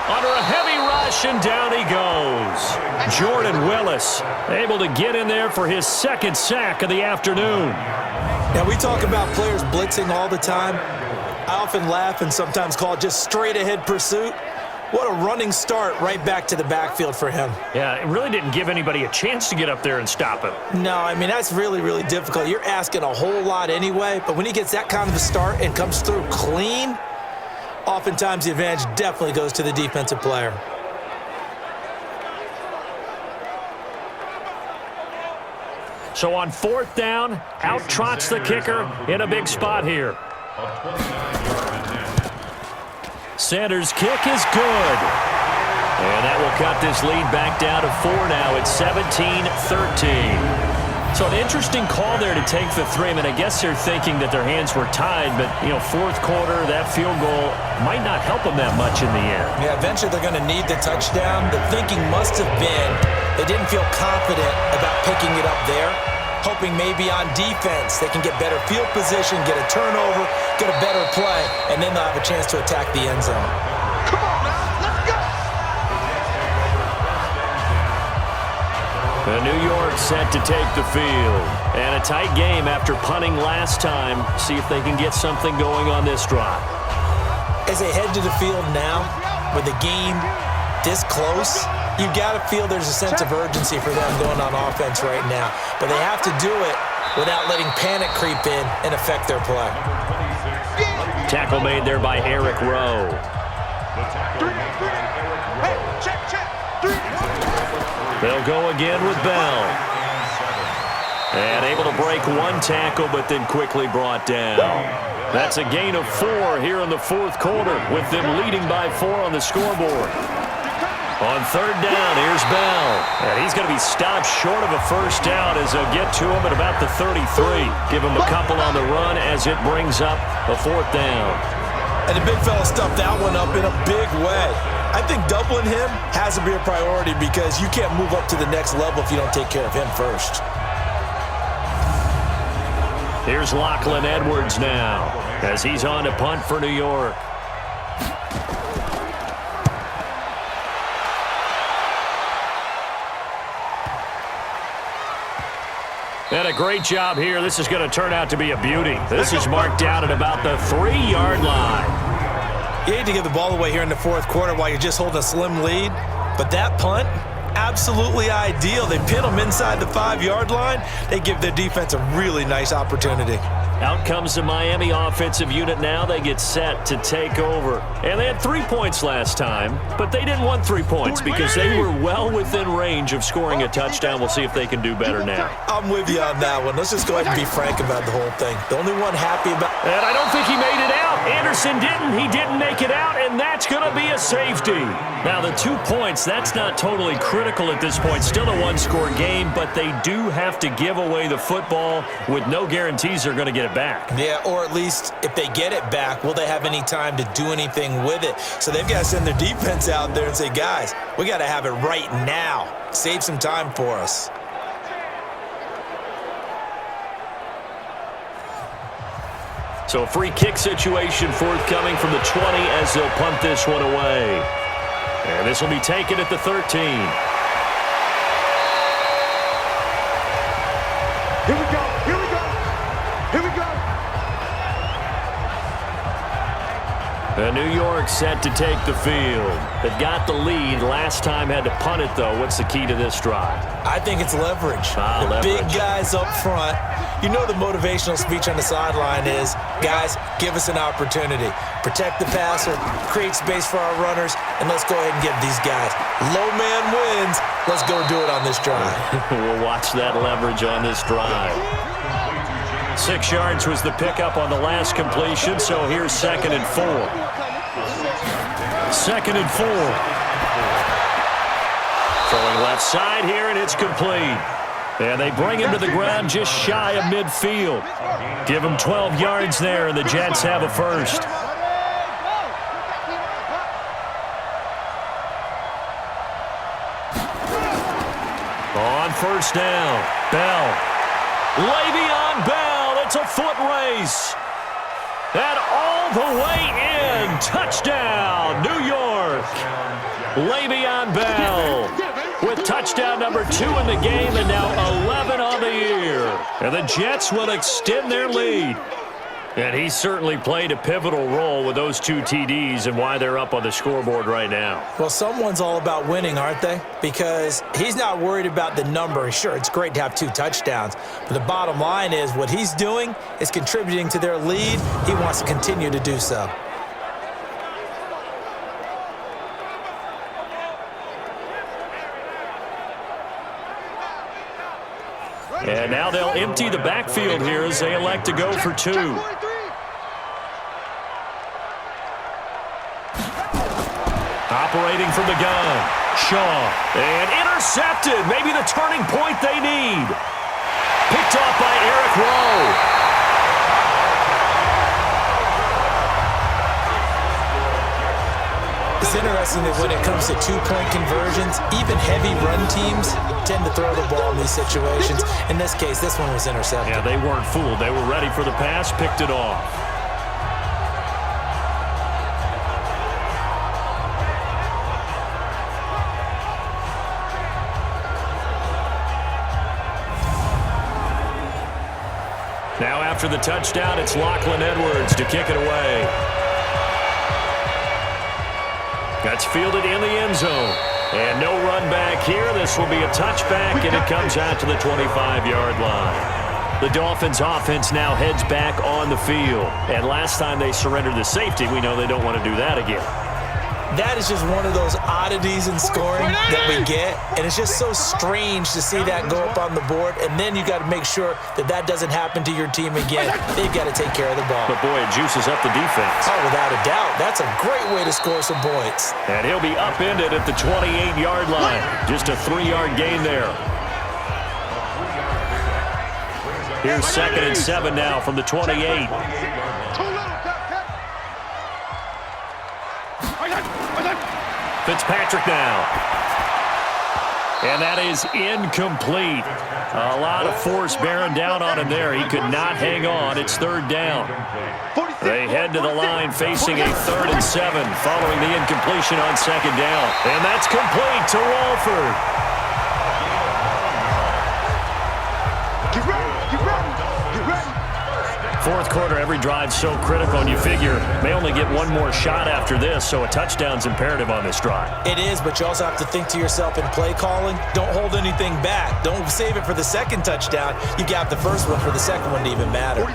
Under a heavy rush, and down he goes. Jordan Willis able to get in there for his 2nd sack of the afternoon. Now, we talk about players blitzing all the time. I often laugh and sometimes call it just straight-ahead pursuit. What a running start right back to the backfield for him. Yeah, it really didn't give anybody a chance to get up there and stop him. No, I mean, that's really, really difficult. You're asking a whole lot anyway, but when he gets that kind of a start and comes through clean, oftentimes the advantage definitely goes to the defensive player. So on 4th down, out trots the kicker in a big spot here. Sanders' kick is good. And that will cut this lead back down to 4 now. It's 17-13. So an interesting call there to take the 3. I mean, I guess they're thinking that their hands were tied, but, you know, 4th quarter, that field goal might not help them that much in the end. Yeah, eventually they're going to need the touchdown. The thinking must have been they didn't feel confident about picking it up there, hoping maybe on defense they can get better field position, get a turnover, get a better play, and then they'll have a chance to attack the end zone. Come on now, let's go! The New York set to take the field. And a tight game after punting last time. See if they can get something going on this drive. As they head to the field now, with the game this close, you've got to feel there's a sense of urgency for them going on offense right now. But they have to do it without letting panic creep in and affect their play. Tackle made there by Eric Rowe. Hey, check, 3. They'll go again with Bell. And able to break one tackle, but then quickly brought down. That's a gain of 4 here in the 4th quarter, with them leading by 4 on the scoreboard. On 3rd down, here's Bell. And he's going to be stopped short of a first down as they'll get to him at about the 33. Give him a couple on the run as it brings up a 4th down. And the big fella stuffed that one up in a big way. I think doubling him has to be a priority because you can't move up to the next level if you don't take care of him first. Here's Lachlan Edwards now as he's on to punt for New York. And a great job here. This is going to turn out to be a beauty. This is marked down at about the 3-yard line. You hate to give the ball away here in the 4th quarter while you're just holding a slim lead, but that punt, absolutely ideal. They pin them inside the 5-yard line. They give their defense a really nice opportunity. Out comes the Miami offensive unit now. They get set to take over. And they had 3 points last time, but they didn't want 3 points because they were well within range of scoring a touchdown. We'll see if they can do better now. I'm with you on that one. Let's just go ahead and be frank about the whole thing. The only one happy about... And I don't think he made it out. Anderson didn't. He didn't make it out, and that's going to be a safety. Now, the 2 points, that's not totally critical at this point. Still a one-score game, but they do have to give away the football with no guarantees they're going to get it back. Yeah, or at least if they get it back, will they have any time to do anything with it? So they've got to send their defense out there and say, guys, we got to have it right now. Save some time for us. So a free kick situation forthcoming from the 20 as they'll punt this one away. And this will be taken at the 13. Here we go, here we go, here we go. And New York set to take the field. They've got the lead. Last time had to punt it, though. What's the key to this drive? I think it's leverage. The leverage. Big guys up front. You know the motivational speech on the sideline is, guys, give us an opportunity. Protect the passer, create space for our runners, and let's go ahead and get these guys. Low man wins. Let's go do it on this drive. We'll watch that leverage on this drive. 6 yards was the pickup on the last completion, so here's 2nd and 4. 2nd and 4. Throwing left side here, and it's complete. And they bring him to the ground just shy of midfield. Give him 12 yards there, and the Jets have a first. On 1st down, Bell. Le'Veon Bell, it's a foot race. And all the way in, touchdown, New York. Le'Veon Bell with touchdown number 2 in the game and now 11 on the year. And the Jets will extend their lead. And he certainly played a pivotal role with those 2 TDs and why they're up on the scoreboard right now. Well, someone's all about winning, aren't they? Because he's not worried about the number. Sure, it's great to have 2 touchdowns, but the bottom line is what he's doing is contributing to their lead. He wants to continue to do so. And now they'll empty the backfield here as they elect to go for 2. Operating from the gun, Shaw, and intercepted. Maybe the turning point they need. Picked off by Eric Rowe. It's interesting that when it comes to 2-point conversions, even heavy run teams tend to throw the ball in these situations. In this case, this one was intercepted. Yeah, they weren't fooled. They were ready for the pass, picked it off. Now after the touchdown, it's Lachlan Edwards to kick it away. That's fielded in the end zone. And no run back here. This will be a touchback, and it comes out to the 25-yard line. The Dolphins' offense now heads back on the field. And last time they surrendered the safety, we know they don't want to do that again. That is just one of those oddities in scoring that we get, and it's just so strange to see that go up on the board, and then you got to make sure that that doesn't happen to your team again. They've got to take care of the ball. But, boy, it juices up the defense. Oh, without a doubt. That's a great way to score some points. And he'll be upended at the 28-yard line. Just a 3-yard gain there. Here's 2nd and 7 now from the 28. Fitzpatrick now. And that is incomplete. A lot of force bearing down on him there. He could not hang on. It's 3rd down. They head to the line facing a 3rd and 7 following the incompletion on 2nd down. And that's complete to Walford. Get ready, get ready, get ready. 4th quarter, every drive so critical, and you figure may only get one more shot after this, so a touchdown's imperative on this drive. It is, but you also have to think to yourself in play calling, don't hold anything back. Don't save it for the 2nd touchdown. You got the first one for the 2nd one to even matter.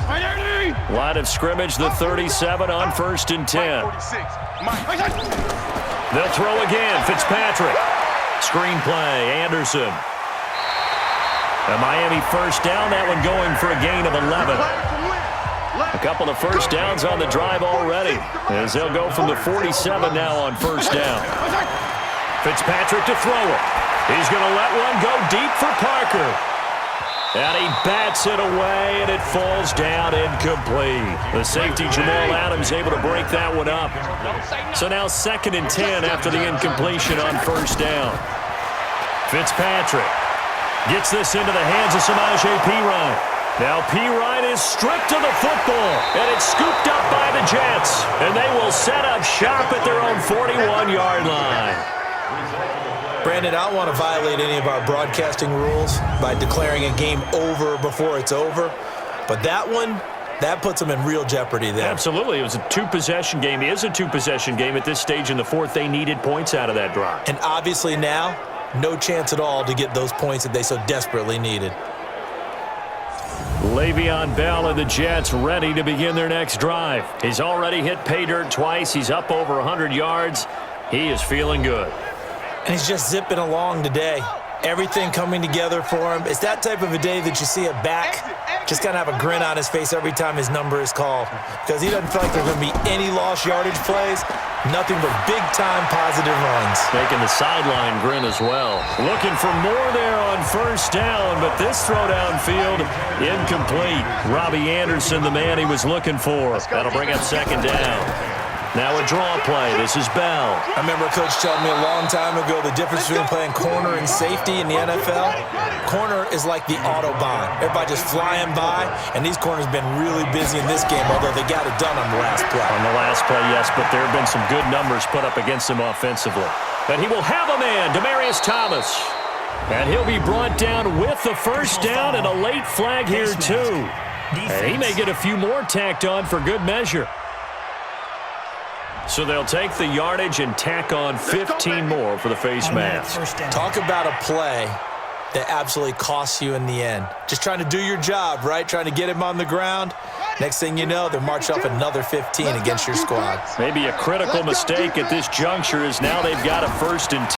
Line of scrimmage, the 37 on 1st and 10. They'll throw again. Fitzpatrick. Screenplay, Anderson. A Miami 1st down, that one going for a gain of 11. A couple of 1st downs on the drive already, as they'll go from the 47 now on 1st down. Fitzpatrick to throw it. He's going to let one go deep for Parker. And he bats it away, and it falls down incomplete. The safety, Jamal Adams, able to break that one up. So now 2nd and 10 after the incompletion on 1st down. Fitzpatrick gets this into the hands of Samaje Perine. Now Perine is stripped to the football, and it's scooped up by the Jets. And they will set up shop at their own 41-yard line. Brandon, I don't want to violate any of our broadcasting rules by declaring a game over before it's over. But that one, that puts them in real jeopardy there. Absolutely. It was a 2-possession game. It is a 2-possession game at this stage in the 4th. They needed points out of that drive. And obviously now, no chance at all to get those points that they so desperately needed. Le'Veon Bell and the Jets ready to begin their next drive. He's already hit pay dirt twice. He's up over 100 yards. He is feeling good. And he's just zipping along today. Everything coming together for him. It's that type of a day that you see a back just kind of have a grin on his face every time his number is called, because he doesn't feel like there's going to be any lost yardage plays. Nothing but big-time positive runs. Making the sideline grin as well. Looking for more there on 1st down, but this throw downfield incomplete. Robbie Anderson, the man he was looking for. That'll bring up 2nd down. Now a draw play. This is Bell. I remember a coach telling me a long time ago the difference between playing corner and safety in the NFL. Corner is like the Autobahn. Everybody just flying by, and these corners have been really busy in this game, although they got it done on the last play. On the last play, yes, but there have been some good numbers put up against him offensively. And he will have a man, Demaryius Thomas. And he'll be brought down with the 1st down and a late flag here, too. And he may get a few more tacked on for good measure. So they'll take the yardage and tack on 15 more for the face mask. Talk about a play that absolutely costs you in the end. Just trying to do your job, right? Trying to get him on the ground. Next thing you know, they're marching off another 15 against your squad. Maybe a critical mistake at this juncture is now they've got a 1st and 10.